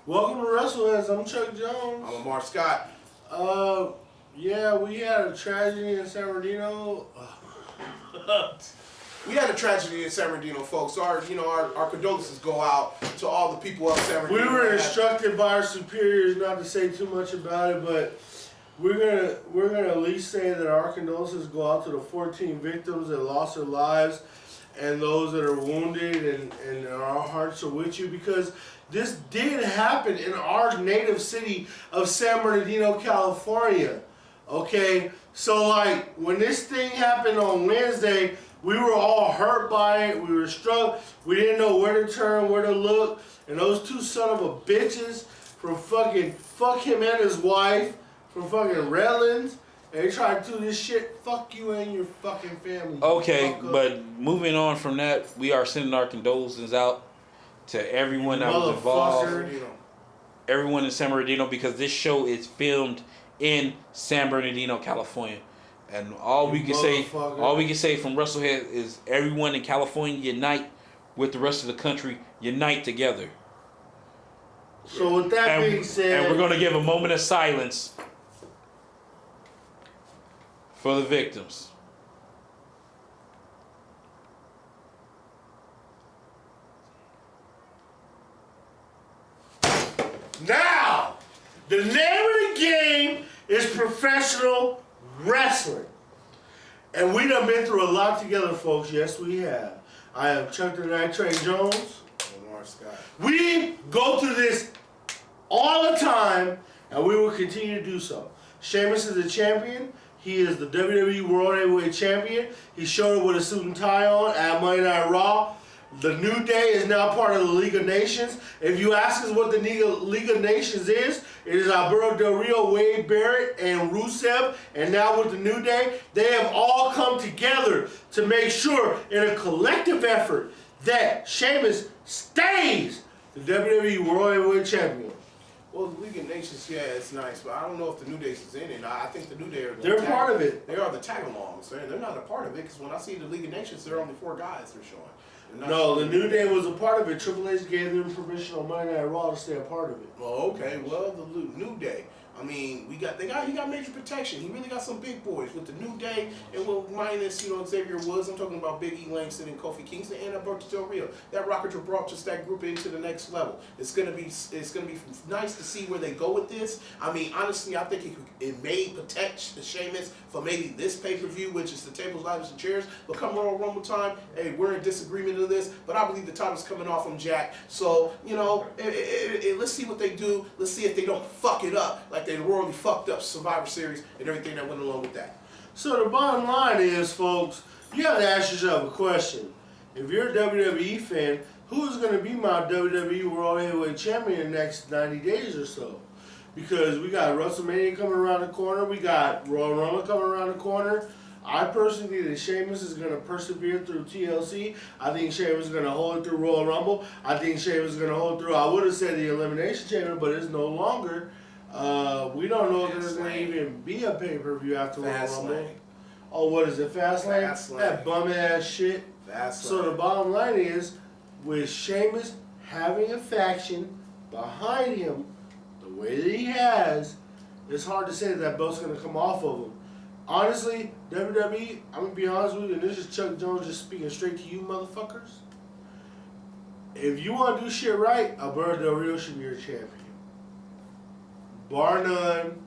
Welcome to Wrestle. I'm Chuck Jones. I'm Lamar Scott. Yeah, we had a tragedy in San Bernardino. We had a tragedy in San Bernardino, folks. Our condolences go out to all the people of San Bernardino. We were instructed by our superiors not to say too much about it, but we're gonna at least say that our condolences go out to the 14 victims that lost their lives and those that are wounded, and our hearts are with you, because this did happen in our native city of San Bernardino, California. Okay, so like when this thing happened on Wednesday, we were all hurt by it. We were struck. We didn't know where to turn, where to look, and those two son of a bitches from fuck him and his wife from fucking Redlands. They tried to do this shit. Fuck you and your fucking family. Okay, but moving on from that, we are sending our condolences out to everyone that was involved. Everyone in San Bernardino, because this show is filmed in San Bernardino, California. And all we can say from Wrestlehead is everyone in California unite with the rest of the country, unite together. So with that being said, and we're going to give a moment of silence for the victims. Now, the name of the game is professional wrestling. And we done been through a lot together, folks. Yes, we have. I am Chuck the Night Train Jones. Lamar Scott. We go through this all the time, and we will continue to do so. Sheamus is the champion. He is the WWE World Heavyweight Champion. He showed up with a suit and tie on at Monday Night Raw. The New Day is now part of the League of Nations. If you ask us what the League of Nations is, it is Alberto Del Rio, Wade Barrett, and Rusev. And now with the New Day, they have all come together to make sure in a collective effort that Sheamus stays the WWE World Heavyweight Champion. Well, the League of Nations, yeah, it's nice, but I don't know if the New Day is in it. I think the New Day are They're part of it. They are the tag-alongs. They're not a part of it, because when I see the League of Nations, there are only 4 guys they're showing. No, the New Day was a part of it. Triple H gave them permission on Monday Night Raw to stay a part of it. Oh, okay. Well, the New Day. I mean, he got major protection. He really got some big boys with the New Day, and well, minus Xavier Woods. I'm talking about Big E Langston and Kofi Kingston and Alberto Del Rio. That Rocket brought just that group into the next level. It's gonna be nice to see where they go with this. I mean, honestly, I think it may protect the Sheamus for maybe this pay-per-view, which is the tables, ladders, and chairs. But come Royal Rumble time, hey, we're in disagreement of this, but I believe the title's coming off from Jack. So let's see what they do. Let's see if they don't fuck it up like they royally fucked up Survivor Series and everything that went along with that. So the bottom line is, folks, you have to ask yourself a question. If you're a WWE fan, who is going to be my WWE World Heavyweight Champion in the next 90 days or so? Because we got WrestleMania coming around the corner. We got Royal Rumble coming around the corner. I personally think that Sheamus is going to persevere through TLC. I think Sheamus is going to hold it through Royal Rumble. I think Sheamus is going to hold it through, I would have said the Elimination Chamber, but it's no longer. We don't know if there's going to even be a pay-per-view after Royal Rumble. Oh, what is it? Fastlane? That bum-ass shit. So the bottom line is, with Sheamus having a faction behind him the way that he has, it's hard to say that belt's going to come off of him. Honestly, WWE, I'm going to be honest with you, and this is Chuck Jones just speaking straight to you motherfuckers. If you want to do shit right, Alberto Del Rio should be your champion. Bar none.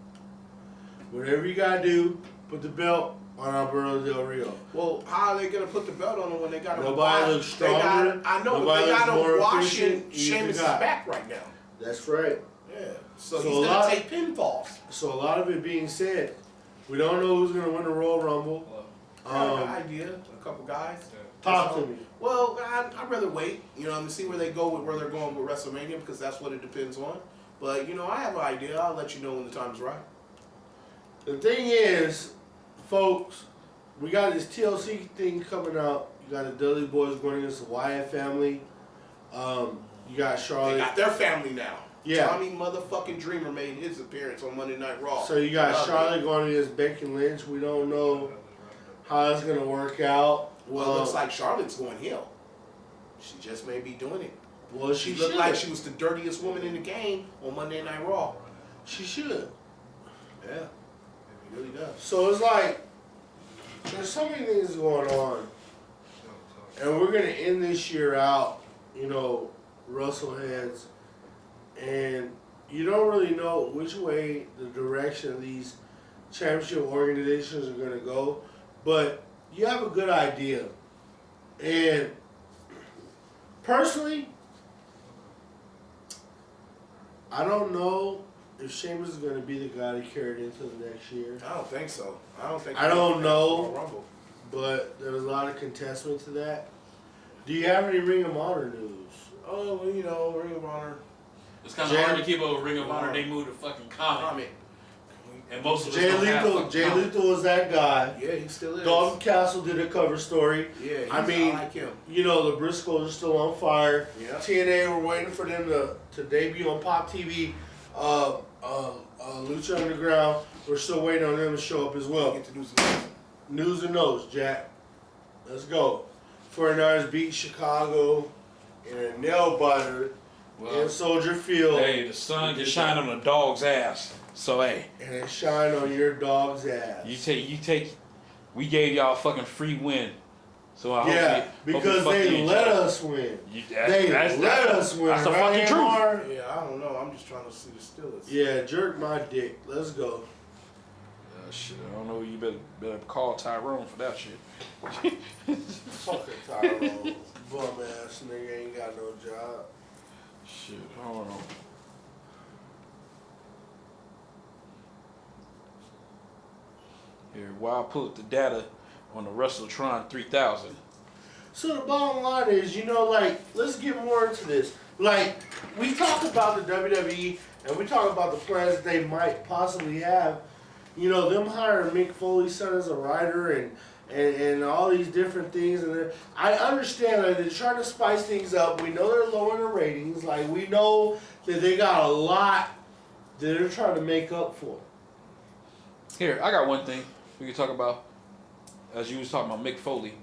Whatever you gotta do, put the belt on Alberto Del Rio. Well, how are they gonna put the belt on him when they got him? Nobody looks stronger. I know, but they got him washing Sheamus' back right now. That's right. Yeah. So he's gonna take pinfalls. So a lot of it being said, we don't know who's gonna win the Royal Rumble. I have an idea. A couple guys. Talk to me. Well, I'd rather wait. To see where they go with where they're going with WrestleMania, because that's what it depends on. But, I have an idea. I'll let you know when the time's right. The thing is, folks, we got this TLC thing coming out. You got the Dudley Boys going against the Wyatt family. You got Charlotte. They got their family now. Yeah. Tommy motherfucking Dreamer made his appearance on Monday Night Raw. So you got Charlotte going against Becky Lynch. We don't know how it's going to work out. Well, it looks like Charlotte's going heel. She just may be doing it. Well, She looked like she was the dirtiest woman in the game on Monday Night Raw. She should. Yeah, it really does. So it's like there's so many things going on, and we're gonna end this year out, you know, Russell heads, and you don't really know which way the direction of these championship organizations are gonna go, but you have a good idea. And personally, I don't know if Sheamus is going to be the guy to carry it into the next year. I don't think so. I don't know, but there's a lot of contestment to that. Do you have any Ring of Honor news? Oh, well, you know, Ring of Honor. It's kind of hard to keep up with Ring of Honor. They moved to fucking comic. And most of us Jay Lethal was that guy. Yeah, he still is. Dalton Castle did a cover story. Yeah, I mean, like him. You know, the Briscoes are still on fire. Yeah. TNA, we're waiting for them to debut on Pop TV. Lucha Underground, we're still waiting on them to show up as well. Get to news and notes. News and notes, Jack. Let's go. 49ers beat Chicago in a nail biter in Soldier Field. Hey, the sun can shine on a dog's ass. So hey, and it shine on your dog's ass. You take. We gave y'all a fucking free win. So I hope because they let us win. They let us win. That's the fucking truth. Yeah, I don't know. I'm just trying to see the Steelers. Yeah, jerk my dick. Let's go. Shit, I don't know. You better call Tyrone for that shit. Fucking Tyrone, bum ass nigga ain't got no job. Shit, hold on. Here, while I pull up the data on the WrestleTron 3000. So the bottom line is, you know, like, let's get more into this. Like, we talk about the WWE and we talk about the plans that they might possibly have. You know, them hiring Mick Foley's son as a writer and all these different things. And I understand that they're trying to spice things up. We know they're lowering the ratings. Like, we know that they got a lot that they're trying to make up for. Here, I got one thing we can talk about. As you was talking about Mick Foley.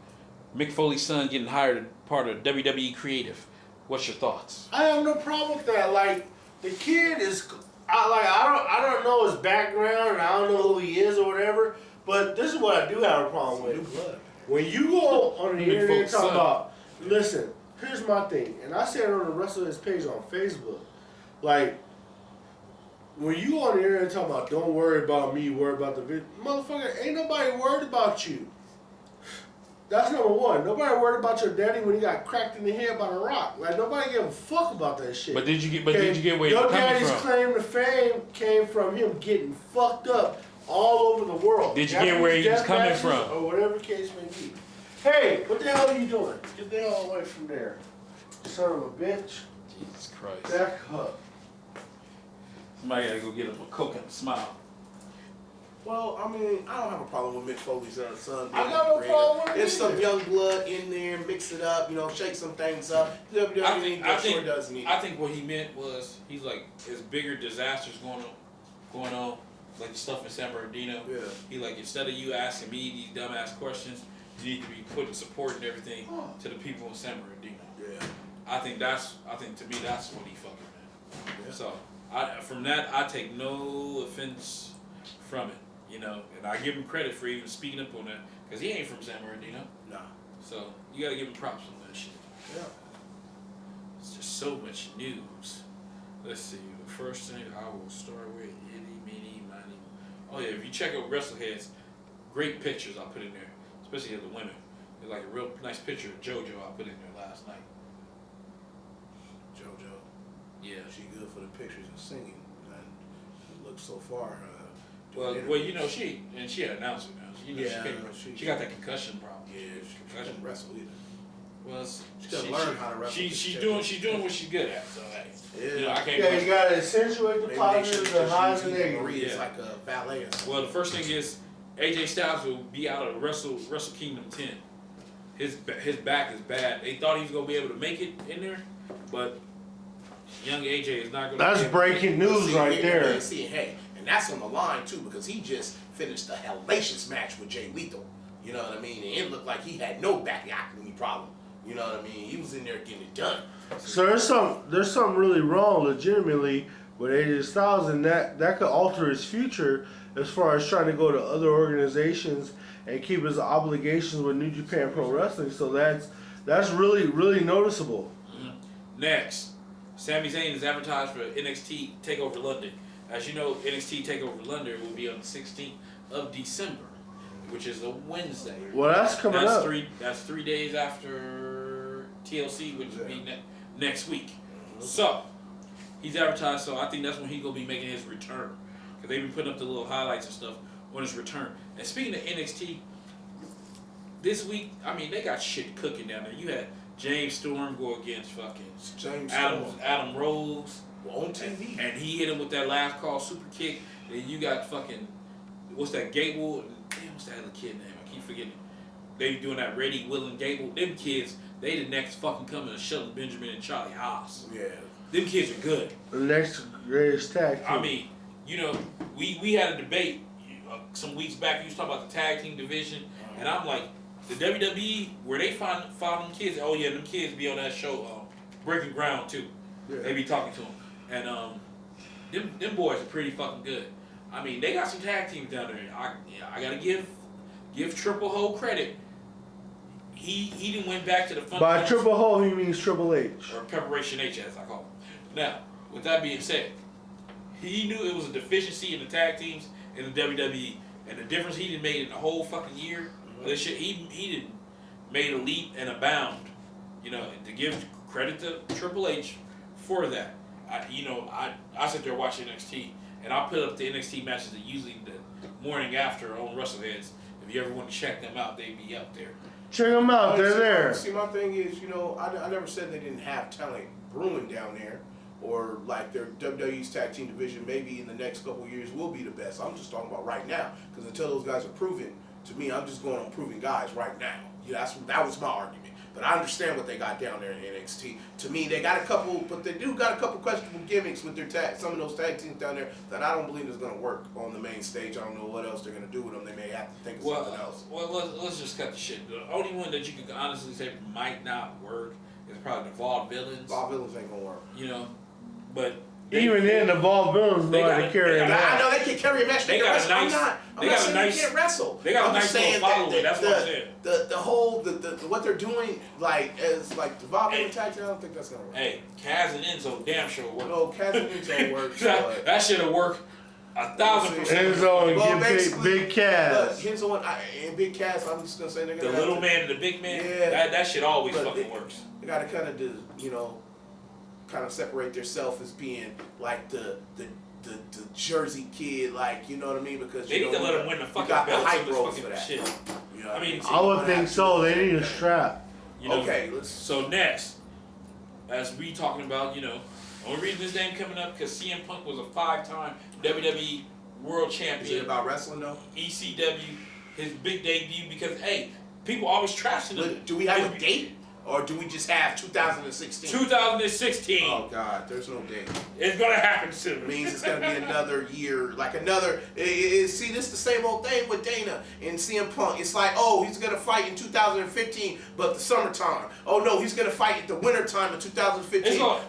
Mick Foley's son getting hired as part of WWE Creative. What's your thoughts? I have no problem with that. Like, the kid is, I don't know his background and I don't know who he is or whatever, but this is what I do have a problem with. When you go on the internet and talk about, listen, here's my thing, and I said it on the Wrestler's page on Facebook, like, when you go on the internet and talk about don't worry about me, worry about the video, motherfucker, ain't nobody worried about you. That's number one. Nobody worried about your daddy when he got cracked in the head by the rock. Like, nobody gave a fuck about that shit. But did you get where you're your coming daddy's from? claim to fame came from him getting fucked up all over the world. Did you get where he was coming from? Or whatever the case may be. Hey, what the hell are you doing? Get the hell away from there. Son of a bitch. Jesus Christ. Back up. Somebody gotta go get him a Coke and a smile. Well, I mean, I don't have a problem with Mick Foley's son. I got no problem with it. There's some young blood in there, mix it up, you know, shake some things up. WWE I think doesn't need it. I think what he meant was he's like there's bigger disasters going on, like the stuff in San Bernardino. Yeah. He like instead of you asking me these dumbass questions, you need to be putting support and everything to the people in San Bernardino. Yeah. I think to me that's what he fucking meant. Yeah. So from that I take no offense from it. You know, and I give him credit for even speaking up on that because he ain't from San Bernardino. Nah. So you gotta give him props on that shit. Yeah. It's just so much news. Let's see. The first thing I will start with, itty, meeny, miny. Oh yeah, if you check out WrestleHeads, great pictures I put in there, especially of the women. There's like a real nice picture of Jojo I put in there last night. Jojo. Yeah. She good for the pictures and singing. And it looks so far. Well, you know she an announcer now. She got that concussion problem. Yeah, she doesn't wrestle either. Well, she doesn't learn how to wrestle. She's doing what she's good at. So hey, yeah, you know, I can't. Yeah, you gotta accentuate the positives and highs and negatives. Marie is like a ballet. Well, the first thing is AJ Styles will be out of Wrestle Kingdom 10. His back is bad. They thought he was gonna be able to make it in there, but young AJ is not gonna. That's breaking news right there. See, hey. And that's on the line, too, because he just finished a hellacious match with Jay Lethal. You know what I mean? And it looked like he had no back problem. You know what I mean? He was in there getting it done. So there's something really wrong, legitimately, with AJ Styles, and that could alter his future as far as trying to go to other organizations and keep his obligations with New Japan Pro Wrestling. So that's really noticeable. Mm-hmm. Next, Sami Zayn is advertised for NXT TakeOver London. As you know, NXT TakeOver London will be on the 16th of December, which is a Wednesday. Well, that's coming up. That's 3 days after TLC, which will be next week. So, he's advertised, so I think that's when he's going to be making his return. Because they've been putting up the little highlights and stuff on his return. And speaking of NXT, this week, I mean, they got shit cooking down there. You had James Storm go against fucking Adam Rose. On TV. And he hit him with that last call super kick. Then you got fucking, what's that, Gable? Damn, what's that other kid name? I keep forgetting. They doing that Reddy, Will, and Gable. Them kids, they the next fucking coming of Shelton Benjamin and Charlie Haas. Yeah. Them kids are good. The next greatest tag team. I mean, you know, we had a debate some weeks back. You was talking about the tag team division. And I'm like, the WWE, where they find them kids, oh yeah, them kids be on that show, Breaking Ground too. Yeah. They be talking to them. And them boys are pretty fucking good. I mean, they got some tag teams down there. I gotta give Triple Ho credit. He didn't went back to the fun. By Triple Ho, he means Triple H. Or Preparation H, as I call him. Now, with that being said, he knew it was a deficiency in the tag teams in the WWE, and the difference he did made in the whole fucking year. This shit, he did made a leap and a bound. You know, to give credit to Triple H for that. I sit there watching NXT, and I put up the NXT matches that usually the morning after on WrestleHeads. If you ever want to check them out, they be up there. Check them out, they're there. See, my thing is, I never said they didn't have talent brewing down there, or like their WWE's tag team division maybe in the next couple of years will be the best. I'm just talking about right now, because until those guys are proven, to me, I'm just going on proving guys right now. Yeah, that was my argument. But I understand what they got down there in NXT. To me, they got a couple, but they do got a couple questionable gimmicks with their some of those tag teams down there that I don't believe is going to work on the main stage. I don't know what else they're going to do with them. They may have to think of something else. Well, let's just cut the shit. The only one that you can honestly say might not work is probably the Vaudevillains. Vaudevillains ain't going to work. But even then, the Vaudevillains know how to carry a match. I know they can carry a match. They got a nice. I'm not saying they can't wrestle. They got a nice little following. That's what I'm saying. The whole what they're doing as like the Vaudevillain tag team. I don't think that's gonna work. Hey, Kaz and Enzo damn sure work. No, Kaz and Enzo work. That shit'll work 1,000%. Enzo and Big Kaz. Enzo and Big Kaz. I'm just gonna say they're gonna the little man and the big man. Yeah, that shit always fucking works. They gotta kind of do, kind of separate themselves as being like the Jersey kid, like, you know what I mean? Because they need to let him win the fucking got the belts hype this rolls fucking for that. shit. I mean, I would think so. They need a strap. Okay, so next, as we talking about, the only reason this name coming up because CM Punk was a 5-time WWE World Champion. Is it about wrestling though? ECW, his big debut because people always trashing him. Do we have a date? Or do we just have 2016? 2016. Oh, God, there's no date. It's going to happen soon. It means it's going to be another year. Like another... See, this is the same old thing with Dana and CM Punk. It's like, oh, he's going to fight in 2015, but the summertime. Oh, no, he's going to fight at the wintertime of 2015. He's going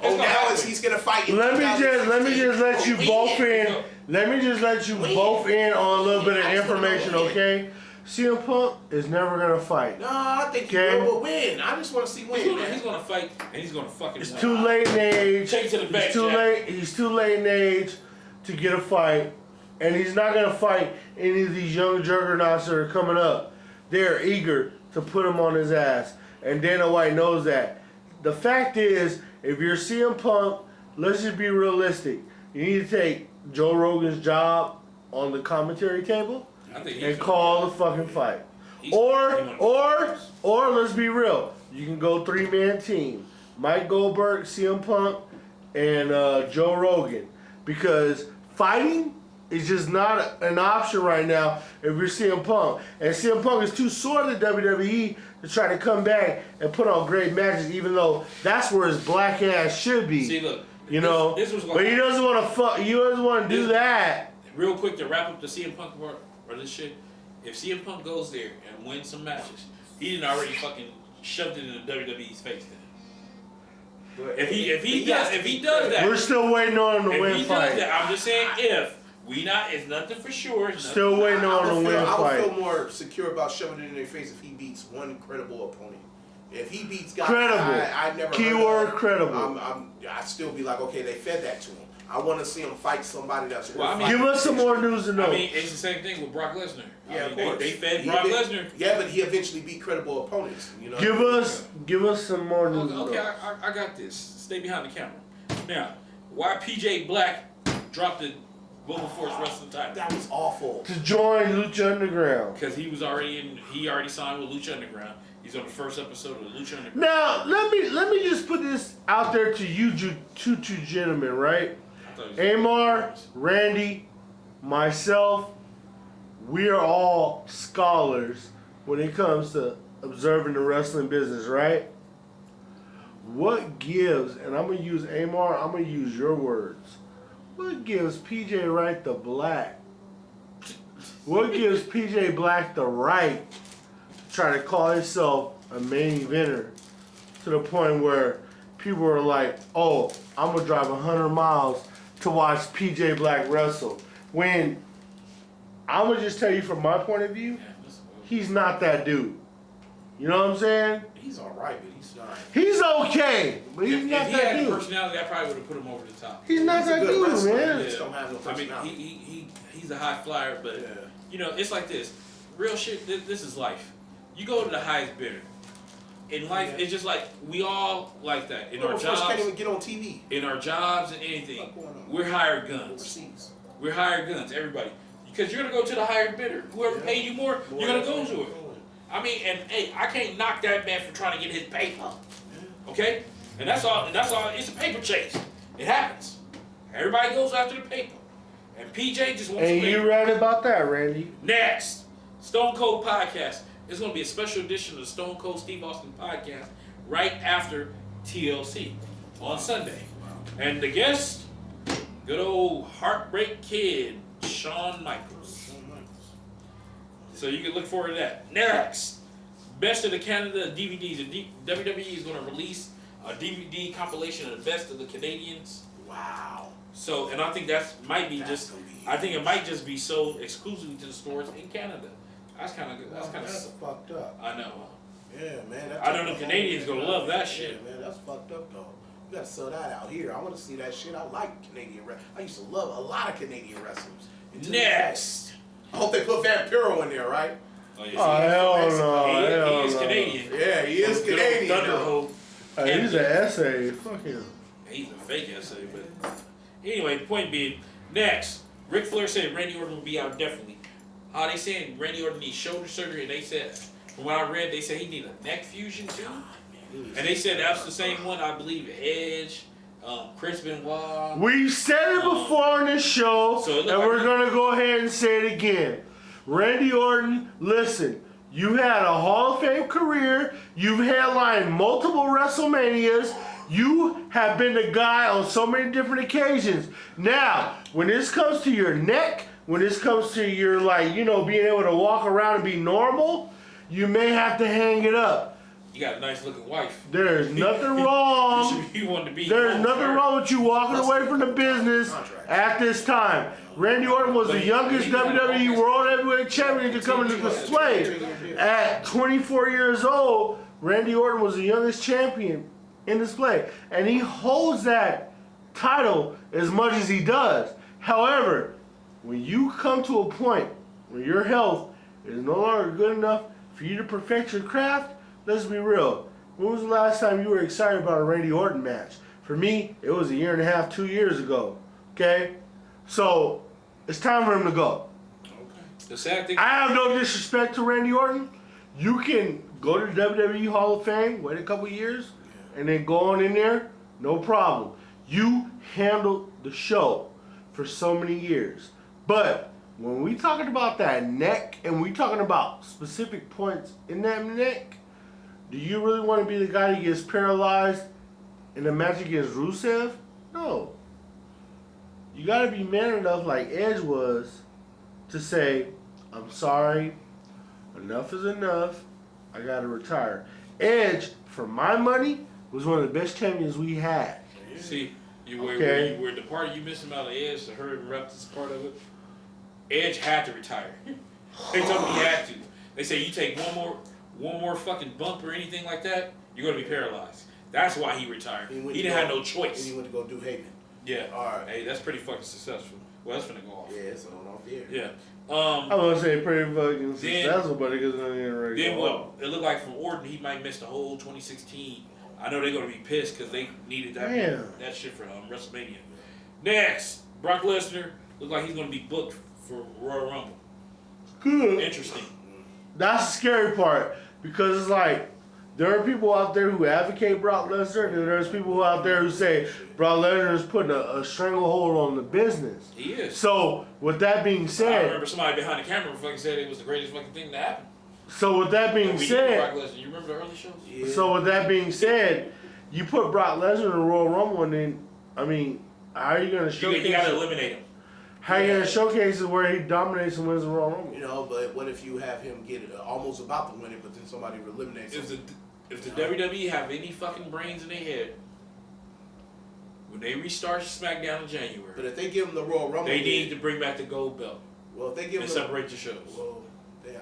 to fight in 2016. Let me just let you both in. Let me just let you both in on a little bit of information, okay? CM Punk is never gonna fight. No, I think he will win. I just want to see win. He's gonna fight, and he's gonna fucking It's win. too late in age. Take it to the back, He's too late. He's too late in age to get a fight, and he's not gonna fight any of these young juggernauts that are coming up. They're eager to put him on his ass, and Dana White knows that. The fact is, if you're CM Punk, let's just be realistic. You need to take Joe Rogan's job on the commentary table. And call the fucking fight. Or let's be real. You can go 3-man team. Mike Goldberg, CM Punk, and Joe Rogan. Because fighting is just not an option right now if you're CM Punk. And CM Punk is too sore to WWE to try to come back and put on great matches, even though that's where his black ass should be. See, look. This was but he doesn't want to He doesn't want to do that. Real quick to wrap up the CM Punk part. Or this shit, if CM Punk goes there and wins some matches, he didn't already fucking shoved it in the WWE's face then. If he does that, we're still waiting on him to win fight. I'm just saying if. It's nothing for sure. Still waiting on him to win I fight. would feel more secure about shoving it in their face if he beats one credible opponent. If he beats guys credible, I never keyword heard of, credible. I'd still be like, okay, they fed that to him. I want to see him fight somebody that's. Give us some more news and notes. I mean, it's the same thing with Brock Lesnar. Yeah, of course. They fed Brock Lesnar. Yeah, but he eventually beat credible opponents. You know. Give us some more news. Okay, I got this. Stay behind the camera. Now, why PJ Black dropped the Global Force Wrestling title? That was awful. To join Lucha Underground. Because he already signed with Lucha Underground. He's on the first episode of Lucha Underground. Now, let me just put this out there to you two gentlemen, right? Amar, Randy, myself, we are all scholars when it comes to observing the wrestling business, right? What gives, and I'm going to use Amar, I'm going to use your words. What gives PJ Wright the black? What gives PJ Black the right to try to call himself a main eventer to the point where people are like, oh, I'm going to drive 100 miles to watch PJ Black wrestle? When I'm going to just tell you from my point of view, he's not that dude. You know what I'm saying? He's all right, but he's not. He's okay, but he's not that dude. If he had the personality, I probably would have put him over the top. He's not that dude, man. He just don't have no personality. I mean, he's a high flyer, but you know, it's like this. Real shit. This is life. You go to the highest bidder. In life, it's just like we all like that. In our jobs, can't even get on TV. In our jobs and anything, we're hired guns. Overseas. We're hired guns, everybody. Because you're gonna go to the higher bidder. Whoever paid you more, you're gonna go to it. I mean, and hey, I can't knock that man for trying to get his paper. Okay? And that's all. It's a paper chase. It happens. Everybody goes after the paper. And PJ just wants to. And you right about that, Randy. Next, Stone Cold Podcast. It's going to be a special edition of the Stone Cold Steve Austin Podcast right after TLC on Sunday. And the guest, good old Heartbreak Kid, Shawn Michaels. So you can look forward to that. Next, Best of the Canada DVDs. The WWE is going to release a DVD compilation of the best of the Canadians. Wow. So, and I think I think it might just be sold exclusively to the stores in Canada. That's kind of good. That's fucked up. I know. Yeah, man. I know the Canadians gonna love that shit. Yeah, man, that's fucked up though. You gotta sell that out here. I want to see that shit. I like Canadian wrestling. I used to love a lot of Canadian wrestlers. Next. I hope they put Vampiro in there, right? Oh, yes, hell no. He is Canadian. Yeah, he is Canadian. Thunderbolt. He's an essay. Fuck him. He's a fake essay, but anyway, the point being, next, Ric Flair said Randy Orton will be out definitely. How they saying Randy Orton needs shoulder surgery, and they said, from what I read, they said he need a neck fusion too. And they said that's the same one, I believe, Edge, Chris Benoit. We've said it before on this show, and we're going to go ahead and say it again. Randy Orton, listen, you had a Hall of Fame career. You've headlined multiple WrestleManias. You have been the guy on so many different occasions. Now, when this comes to your neck, when this comes to your, being able to walk around and be normal, you may have to hang it up. You got a nice looking wife. There's nothing wrong. There's nothing wrong with you walking away from the business at this time. Randy Orton was the youngest WWE World Heavyweight Champion to come into display. At 24 years old, Randy Orton was the youngest champion in display. And he holds that title as much as he does. However, when you come to a point where your health is no longer good enough for you to perfect your craft, let's be real. When was the last time you were excited about a Randy Orton match? For me, it was 1.5 years, 2 years ago. Okay? So, it's time for him to go. Okay. The sad thing, I have no disrespect to Randy Orton. You can go to the WWE Hall of Fame, wait a couple years, and then go on in there, no problem. You handled the show for so many years. But when we talking about that neck and we talking about specific points in that neck, do you really want to be the guy that gets paralyzed in a match against Rusev? No. You got to be man enough like Edge was to say, I'm sorry, enough is enough, I got to retire. Edge, for my money, was one of the best champions we had. See, Okay. where the part you missing about the Edge, to hurry and wrap this part of it. Edge had to retire. They told him he had to. They say you take one more fucking bump or anything like that, you're gonna be paralyzed. That's why he retired. He didn't have no choice. And he went to go do Heyman. Yeah. All right. Hey, that's pretty fucking successful. Well, that's finna go off. Yeah, it's on off there. Yeah. I was gonna say pretty fucking successful, but it doesn't really Then what? It looked like from Orton, he might miss the whole 2016. I know they're gonna be pissed because they needed that shit for WrestleMania. Next, Brock Lesnar looked like he's gonna be booked for Royal Rumble. Good. Interesting. That's the scary part because it's like there are people out there who advocate Brock Lesnar, and there's people out there who say Brock Lesnar is putting a stranglehold on the business. He is. So with that being I said, remember somebody behind the camera fucking said it was the greatest fucking thing to happen. so with that being We said, needed Brock Lesnar. You remember the early shows? Yeah. so with that being said, you put Brock Lesnar in the Royal Rumble, and then how are you gonna showcase? You gotta eliminate him. How you gonna showcase it where he dominates and wins the Royal Rumble? You know, but what if you have him get almost about to win it, but then somebody eliminates him? If the WWE have any fucking brains in their head, when they restart SmackDown in January, But if they give him the Royal Rumble, they need to bring back the gold belt well, if they give and him separate the shows. well, I don't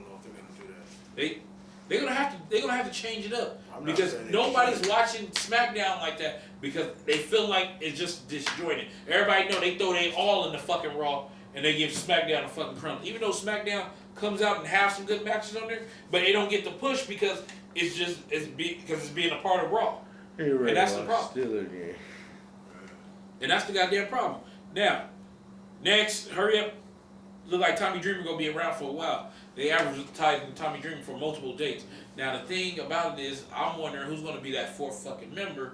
know if they're gonna do that. They're gonna have to change it up I'm not because saying they nobody's should. watching SmackDown like that because they feel like it's just disjointed. Everybody know they throw they all in the fucking Raw and they give SmackDown a fucking crumb. Even though SmackDown comes out and have some good matches on there, but they don't get the push because it's being a part of Raw. And that's the problem. Steelers game. And that's the goddamn problem. Now, next, hurry up. Look like Tommy Dreamer gonna be around for a while. They advertising Tommy Dreamer for multiple dates. Now the thing about it is, I'm wondering who's gonna be that fourth fucking member.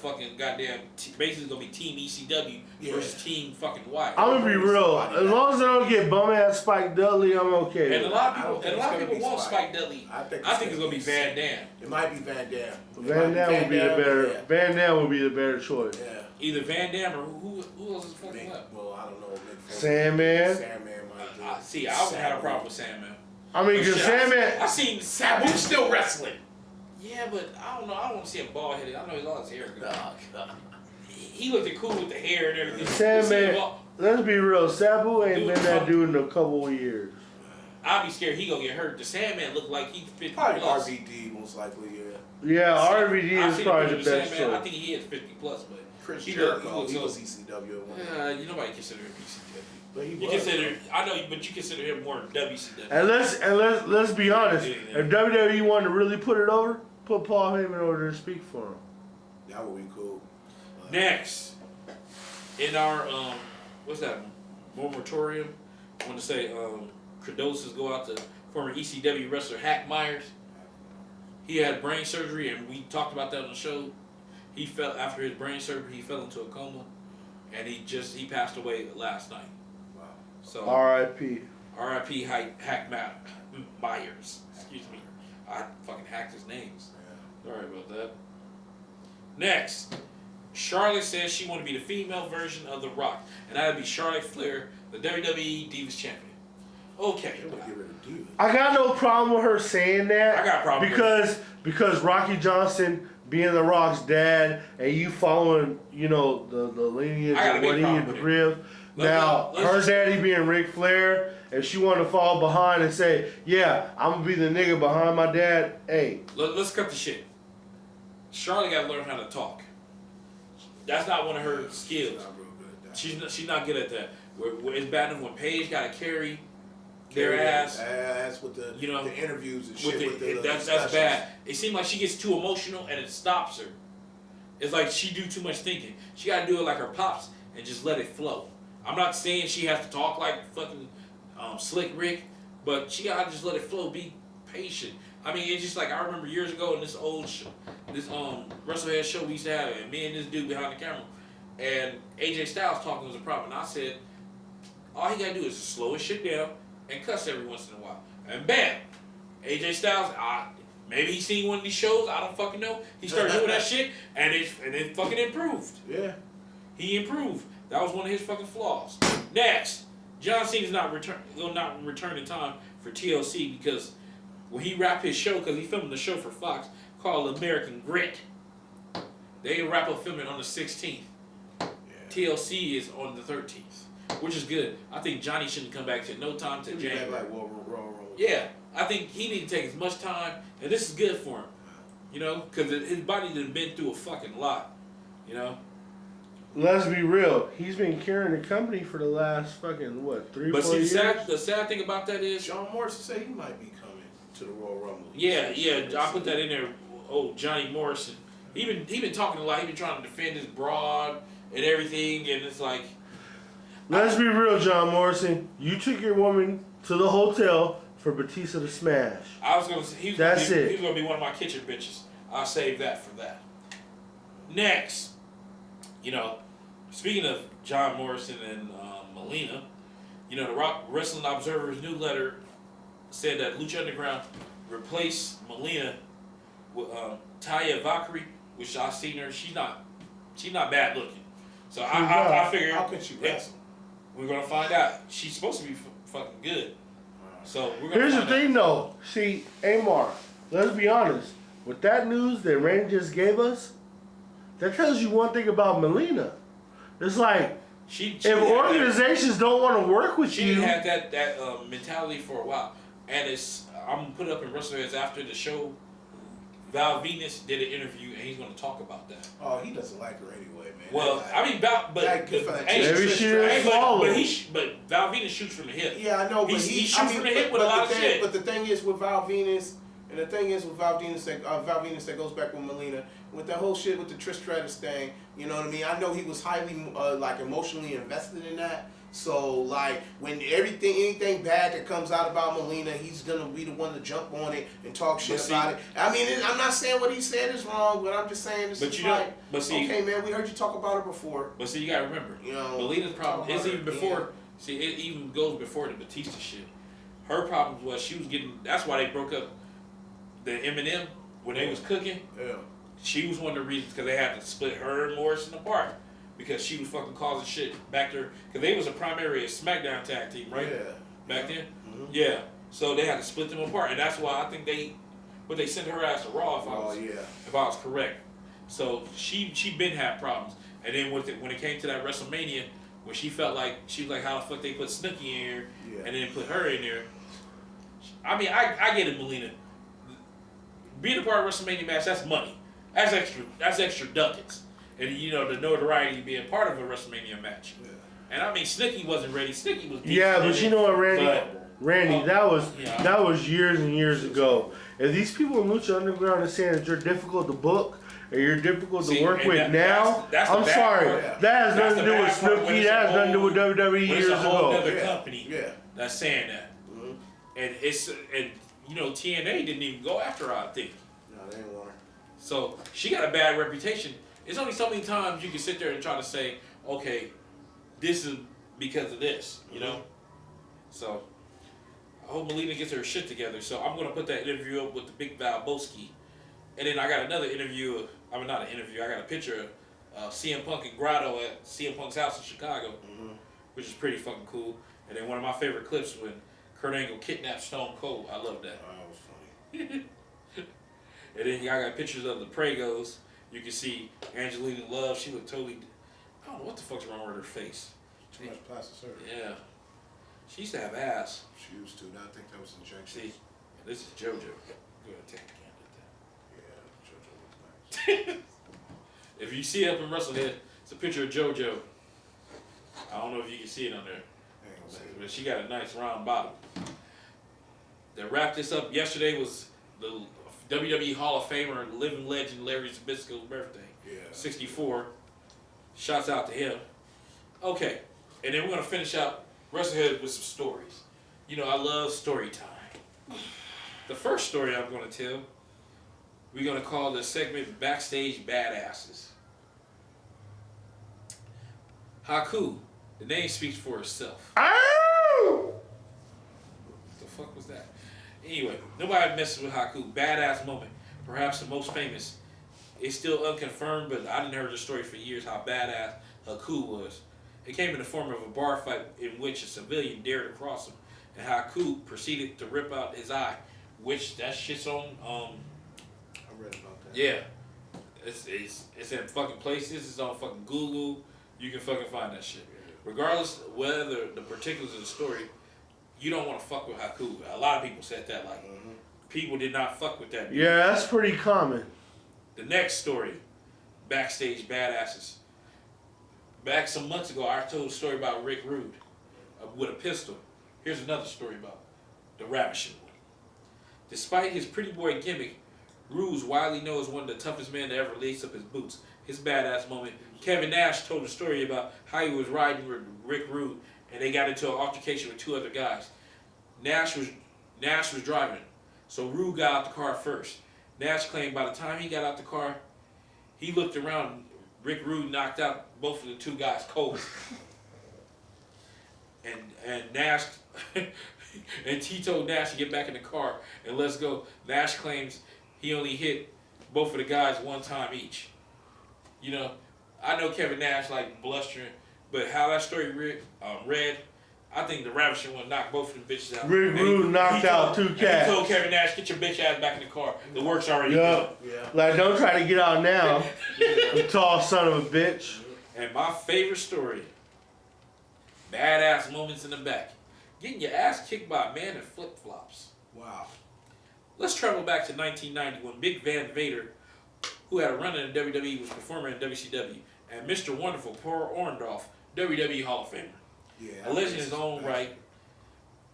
Fucking goddamn, basically gonna be Team ECW versus Team fucking Wyatt. I'm gonna be real. As long as I don't get bum ass Spike Dudley, I'm okay. And a lot of people want Spike Dudley. I think it's gonna be Van Dam. It might be Van Dam. Van Dam would be the better. Yeah. Van Dam would be the better choice. Yeah. Either Van Dam or who else is fucking left? Well, I don't know. Sandman. Sandman might do. See, I would have a problem with Sandman. I mean, because Sandman. I seen Sabu's still wrestling. Yeah, but I don't know. I don't want to see him bald headed. I know he lost his hair. Oh, God. He looked cool with the hair and everything. Sandman. Let's be real. Sabu ain't been that dude in a couple of years. I'd be scared he gonna get hurt. The Sandman looked like he 50 Probably plus. RVD most likely. Yeah, RVD I've is seen probably a the picture of best Sandman. I choice. think he is 50 plus, but Chris he Jericho. looks He was so- ECW at one point. you nobody consider him ECW. But he You was. consider, I know, but you consider him more WCW. And let's be honest. If WWE wanted to really put it over, put Paul Heyman over there to speak for him. That would be cool. Next, in our what's that? Moratorium. I want to say condolences go out to former ECW wrestler Hack Myers. He had brain surgery, and we talked about that on the show. He fell after his brain surgery. He fell into a coma, and he passed away last night. Wow. So R.I.P. R.I.P. Hack Myers. Excuse me, I fucking hacked his names. Sorry about that. Next, Charlotte says she want to be the female version of The Rock, and that would be Charlotte Flair, the WWE Divas Champion. Okay. They would get rid of Divas. I got no problem with her saying that. I got a problem with because Rocky Johnson being The Rock's dad and you following, the lineage I got a of big what he problem had with it. rib. Now, her daddy being Ric Flair, if she want to fall behind and say, yeah, I'm going to be the nigga behind my dad, hey. Let's cut the shit. Charlotte got to learn how to talk. That's not one of her skills. Not real good at that. She's not good at that. It's bad enough when Paige got to carry their ass. Ass with the interviews and shit. That's bad. It seems like she gets too emotional and it stops her. It's like she do too much thinking. She got to do it like her pops and just let it flow. I'm not saying she has to talk like fucking Slick Rick, but she got to just let it flow. Be patient. I mean, it's just like I remember years ago in this old show, this WrestleHead show we used to have, and me and this dude behind the camera, and AJ Styles talking was a problem. And I said, all he got to do is slow his shit down and cuss every once in a while. And bam, AJ Styles, maybe he seen one of these shows, I don't fucking know. He started doing that shit, and it fucking improved. Yeah. He improved. That was one of his fucking flaws. Next, John Cena's will not return in time for TLC because when he wrapped his show, because he filmed the show for Fox called American Grit. They wrap up filming on the 16th. Yeah. TLC is on the 13th, which is good. I think Johnny shouldn't come back to no time to January. Like roll. Yeah, I think he needs to take as much time, and this is good for him. You know, because his body done been through a fucking lot. You know. Let's be real. He's been carrying the company for the last fucking 3-4 years. The sad thing about that is John Morrison said he might be coming to the Royal Rumble. Yeah, I put that in there. Oh, Johnny Morrison. He been talking a lot. He been trying to defend his broad and everything, and it's like. Let's be real, John Morrison. You took your woman to the hotel for Batista to smash. I was gonna say he was gonna be one of my kitchen bitches. I'll save that for that. Next, you know, speaking of John Morrison and Melina, you know, the Wrestling Observer's new letter said that Lucha Underground replaced Melina with Taya Valkyrie, which I've seen her. She's not bad looking. So I figured, how could she wrestle? We're gonna find out. She's supposed to be fucking good. So we're gonna. Here's the thing, though. See, Amar, let's be honest. With that news that Randy just gave us, that tells you one thing about Melina. It's like if organizations don't want to work with you, she had that mentality for a while, and I'm gonna put it up in WrestleHeads after the show. Val Venus did an interview, and he's gonna talk about that. Oh, he doesn't like her anyway, man. Well, I mean, Val Venus shoots from the hip. Yeah, I know, but he shoots from the hip with a lot of shit. But the thing is with Val Venus. And the thing is with Val Venus that goes back with Melina, with that whole shit with the Trish Stratus thing, you know what I mean? I know he was highly like emotionally invested in that. So like when anything bad that comes out about Melina, he's gonna be the one to jump on it and talk shit about it. I mean, I'm not saying what he said is wrong, but I'm just saying okay, man, we heard you talk about her before. But see, you gotta remember, you know, Melina's problem is even before. See, it even goes before the Batista shit. Her problem was she was getting. That's why they broke up. The Eminem, when they was cooking, she was one of the reasons because they had to split her and Morrison apart because she was fucking causing shit back there because they was a primary Smackdown tag team, right? Yeah. Back then? Mm-hmm. Yeah. So they had to split them apart, and that's why I think they sent her ass to Raw if I was correct. So she been had problems, and then when it came to that WrestleMania, when she felt like she was like, how the fuck they put Snooki in here and then put her in there. I mean, I get it, Melina. Being a part of WrestleMania match, that's money. That's extra ducats. And you know, the notoriety of being part of a WrestleMania match. Yeah. And I mean, Snooki wasn't ready. Snooki was decent. Yeah, but you know what, Randy, that was years and years ago. If these people in Lucha Underground are saying that you're difficult to book or you're difficult to work with now, I'm sorry. That has nothing to do with Snooki. That has nothing to do with WWE years ago. It's a whole other company that's saying that. Mm-hmm. And you know, TNA didn't even go after her, I think. No, they didn't want her. So she got a bad reputation. It's only so many times you can sit there and try to say, okay, this is because of this, you know? So I hope Melina gets her shit together. So I'm going to put that interview up with the Big Valboski. And then I got another interview I got a picture of CM Punk and Grotto at CM Punk's house in Chicago, which is pretty fucking cool. And then one of my favorite clips when Kurt Angle kidnapped Stone Cold. I love that. Oh, that was funny. And then I got pictures of the Pregos. You can see Angelina Love. She looked totally. I don't know what the fuck's wrong with her face. Too much plastic surgery. Yeah. She used to have ass. She used to. I think that was injection. See, this is JoJo. Go ahead, take the Yeah, JoJo looks nice. If you see it up in WrestleHead, it's a picture of JoJo. I don't know if you can see it on there. But she got a nice round bottom. To wrap this up, yesterday was the WWE Hall of Famer and living legend Larry Zbyszko's birthday. Yeah. 64. Shouts out to him. Okay, and then we're going to finish out WrestleHead with some stories. You know, I love story time. The first story I'm going to tell, we're going to call this segment Backstage Badasses. Haku. The name speaks for itself. Ow! What the fuck was that? Anyway, nobody messes with Haku. Badass moment. Perhaps the most famous. It's still unconfirmed, but I didn't heard the story for years how badass Haku was. It came in the form of a bar fight in which a civilian dared to cross him, and Haku proceeded to rip out his eye, which that shit's on. I read about Yeah. It's in fucking places. It's on fucking Google. You can fucking find that shit. Regardless whether the particulars of the story, you don't want to fuck with Haku. A lot of people said that. Like, people did not fuck with that. Yeah, that's pretty common. The next story, backstage badasses. Back some months ago, I told a story about Rick Rude with a pistol. Here's another story about the Ravishing one. Despite his pretty boy gimmick, Rude is widely known as one of the toughest men to ever lace up his boots. His badass moment. Kevin Nash told a story about how he was riding with Rick Rude and they got into an altercation with two other guys. Nash was driving, so Rude got out the car first. Nash claimed by the time he got out the car, he looked around. Rick Rude knocked out both of the two guys cold. And Nash and T told Nash to get back in the car and let's go. Nash claims he only hit both of the guys one time each. You know, I know Kevin Nash like blustering, but how that story read, I think the Ravishing one knocked both of them bitches out. Rick Rude knocked out two cats. He told Kevin Nash, get your bitch ass back in the car. The work's already done. Yeah. Like, don't try to get out now. You tall son of a bitch. And my favorite story, badass moments in the back. Getting your ass kicked by a man in flip-flops. Wow. Let's travel back to 1990 when Big Van Vader, who had a run in the WWE, was performing in WCW. And Mr. Wonderful, Paul Orndorff, WWE Hall of Famer. Yeah. A legend in his own right,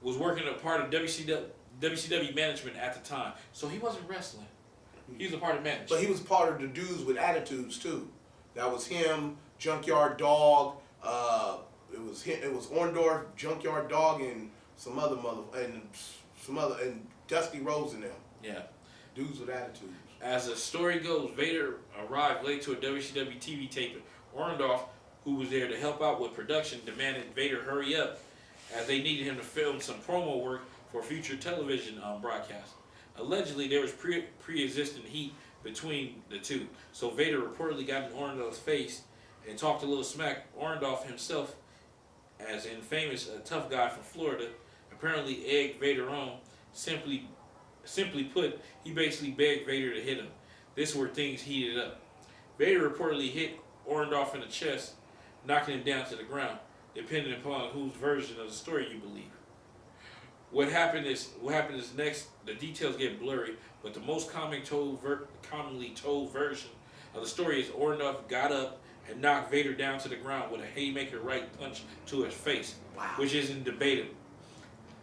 was working a part of WCW management at the time. So he wasn't wrestling. He was a part of management. But he was part of the dudes with attitudes too. That was him, Junkyard Dog. It was Orndorff, Junkyard Dog, and and Dusty Rose and them. Yeah. Dudes with attitudes. As the story goes, Vader arrived late to a WCW TV taping. Orndorff, who was there to help out with production, demanded Vader hurry up as they needed him to film some promo work for a future television broadcast. Allegedly, there was pre-existing heat between the two, so Vader reportedly got in Orndorff's face and talked a little smack. Orndorff himself, as in famous tough guy from Florida, apparently egged Vader on. Simply put, he basically begged Vader to hit him. This is where things heated up. Vader reportedly hit Orndorff in the chest, knocking him down to the ground, depending upon whose version of the story you believe. What happened is next. The details get blurry, but the most commonly told version of the story is Orndorff got up and knocked Vader down to the ground with a haymaker right punch to his face, which isn't debated.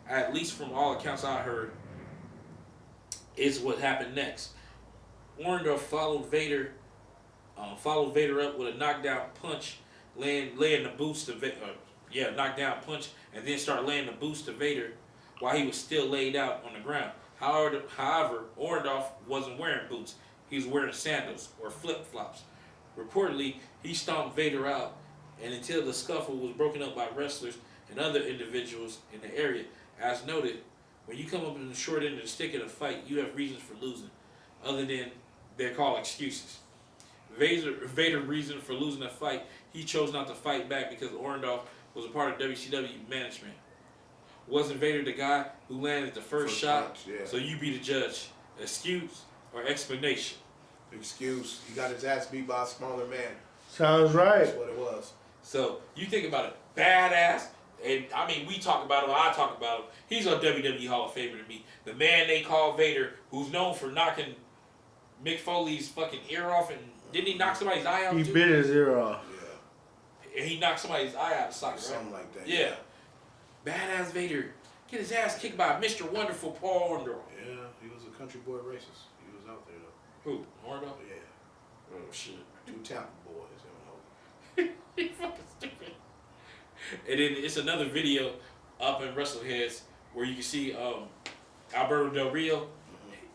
At least from all accounts I heard, is what happened next. Orndorff followed Vader up with a knockdown punch, laying the boots to knockdown punch, and then start laying the boots to Vader while he was still laid out on the ground. However, Orndorff wasn't wearing boots. He was wearing sandals or flip-flops. Reportedly, he stomped Vader out, and until the scuffle was broken up by wrestlers and other individuals in the area. As noted, when you come up in the short end of the stick in a fight, you have reasons for losing, other than they're called excuses. Vader's reason for losing a fight, he chose not to fight back because Orndorff was a part of WCW management. Wasn't Vader the guy who landed the first shot? Punch, yeah. So you be the judge. Excuse or explanation? Excuse. He got his ass beat by a smaller man. Sounds right. That's what it was. So you think about it, badass, and I mean we talk about him, I talk about him. He's a WWE Hall of Famer to me. The man they call Vader, who's known for knocking Mick Foley's fucking ear off, and didn't he knock somebody's eye out? He too? bit his ear off. Yeah. And he knocked somebody's eye out of socket, Something like that. Yeah. Badass Vader. Get his ass kicked by Mr. Wonderful Paul Orndorff. Yeah, he was a country boy racist. He was out there though. Who? Orndorff? Yeah. Oh shit. Two Tampa boys. He fucking stupid. And then it's another video up in WrestleHeads where you can see Alberto Del Rio.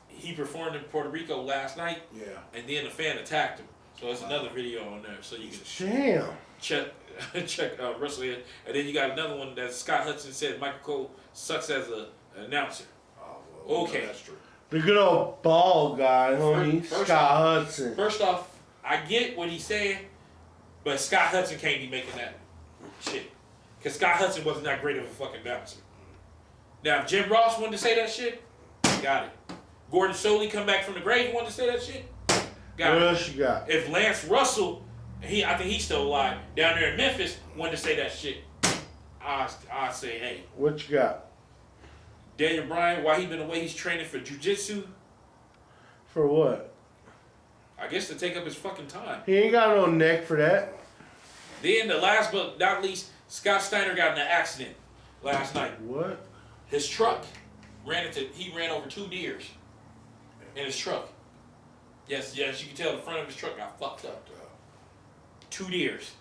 He performed in Puerto Rico last night. Yeah. And then a fan attacked him. So it's another video on there, so you can Damn. check WrestleHead. And then you got another one that Scott Hudson said Michael Cole sucks as an announcer. Oh, well, Okay. that's true. The good old bald guy, homie. First Scott off- Hudson. First off, I get what he's saying, but Scott Hudson can't be making that shit. Because Scott Hudson wasn't that great of a fucking announcer. Now, if Jim Ross wanted to say that shit, got it. Gordon Soley come back from the grave and wanted to say that shit, What else you got? If Lance Russell, I think he's still alive, down there in Memphis, wanted to say that shit, I say, hey. What you got? Daniel Bryan, while he been away, he's training for jiu-jitsu. For what? I guess to take up his fucking time. He ain't got no neck for that. Then the last but not least, Scott Steiner got in an accident last night. What? His truck ran over 2 deers in his truck. Yes, you can tell the front of his truck got fucked up. 2 deers.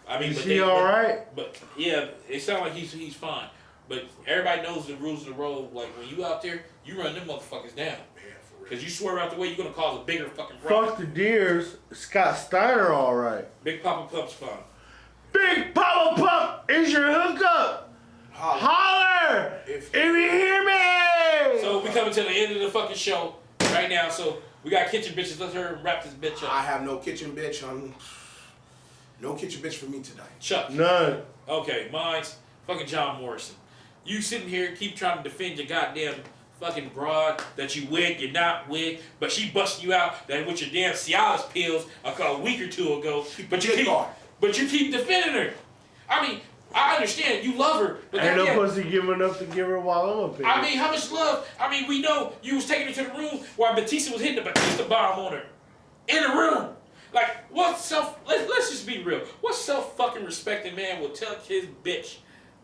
I mean, is he all right? But yeah, it sounds like he's fine. But everybody knows the rules of the road. Like when you out there, you run them motherfuckers down. Because you swerve out the way, you're gonna cause a bigger fucking problem. Fuck the deers. Scott Steiner all right. Big Papa Pump's fine. Big Papa Pump is your hookup. Holler if you hear me. So we coming to the end of the fucking show right now. So we got kitchen bitches. Let's hurry and wrap this bitch up. I have no kitchen bitch. No kitchen bitch for me tonight. Chuck. None. Okay, mine's fucking John Morrison. You sitting here keep trying to defend your goddamn fucking broad that you wig, you're not wig, but she busting you out that with your damn Cialis pills a week or 2 ago. But you keep defending her. I mean, I understand you love her, but ain't no pussy giving enough to give her while I'm up here. I mean, how much love? I mean, we know you was taking her to the room while Batista was hitting the Batista bomb on her in the room. Like, let's just be real. What self-fucking respecting man will tell his bitch,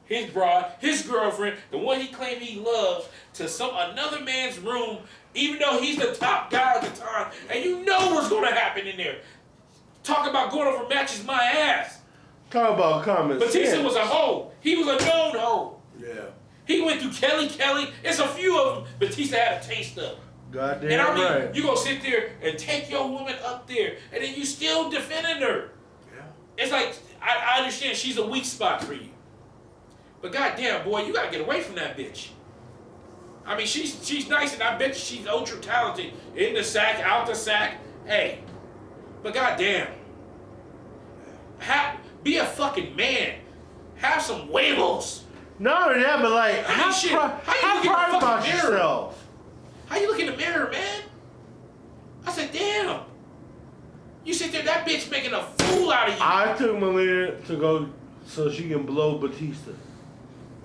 his broad, his girlfriend, the one he claimed he loves, to another man's room, even though he's the top guy at the time, and you know what's going to happen in there. Talk about going over matches my ass. Talk about comments. Batista was a hoe. He was a known hoe. Yeah. He went through Kelly. It's a few of them Batista had a taste of. Goddamn and I mean, right. You gonna sit there and take your woman up there, and then you still defending her. Yeah. It's like, I understand she's a weak spot for you. But goddamn, boy, you gotta get away from that bitch. I mean, she's nice, and I bet you she's ultra talented. In the sack, out the sack. Hey. But goddamn. Be a fucking man. Have some huevos. Not only that, but like, how proud about yourself. How you look in the mirror, man? I said, damn. You sit there, that bitch making a fool out of you. I took Melina to go so she can blow Batista.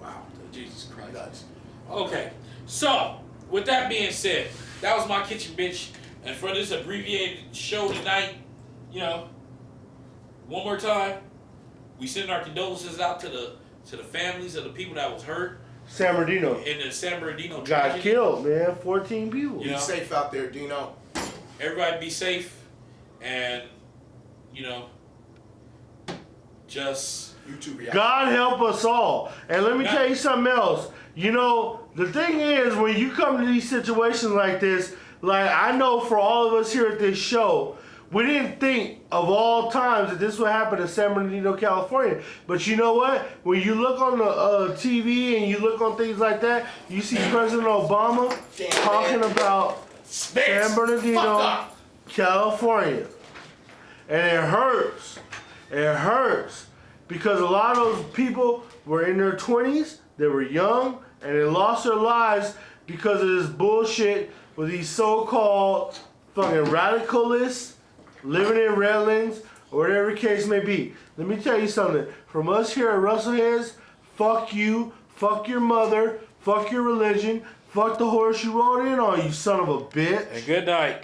Wow. Jesus Christ. Nuts. Okay. So, with that being said, that was my kitchen bitch. And for this abbreviated show tonight, you know, one more time, we send our condolences out to the families of the people that was hurt. San Bernardino. In the San Bernardino got tragedy. killed, man. 14 people. Be safe out there, Dino. Everybody be safe. And, you know, just... YouTube. God help us all. And let me tell you something else. You know, the thing is, when you come to these situations like this, like I know for all of us here at this show, we didn't think of all times that this would happen in San Bernardino, California. But you know what? When you look on the TV and you look on things like that, you see President Obama talking about San Bernardino, California. And it hurts. It hurts. Because a lot of those people were in their 20s, they were young, and they lost their lives because of this bullshit with these so-called fucking radicalists living in Redlands, or whatever the case may be. Let me tell you something. From us here at Wrestleheads, fuck you, fuck your mother, fuck your religion, fuck the horse you rode in on, you son of a bitch. And good night.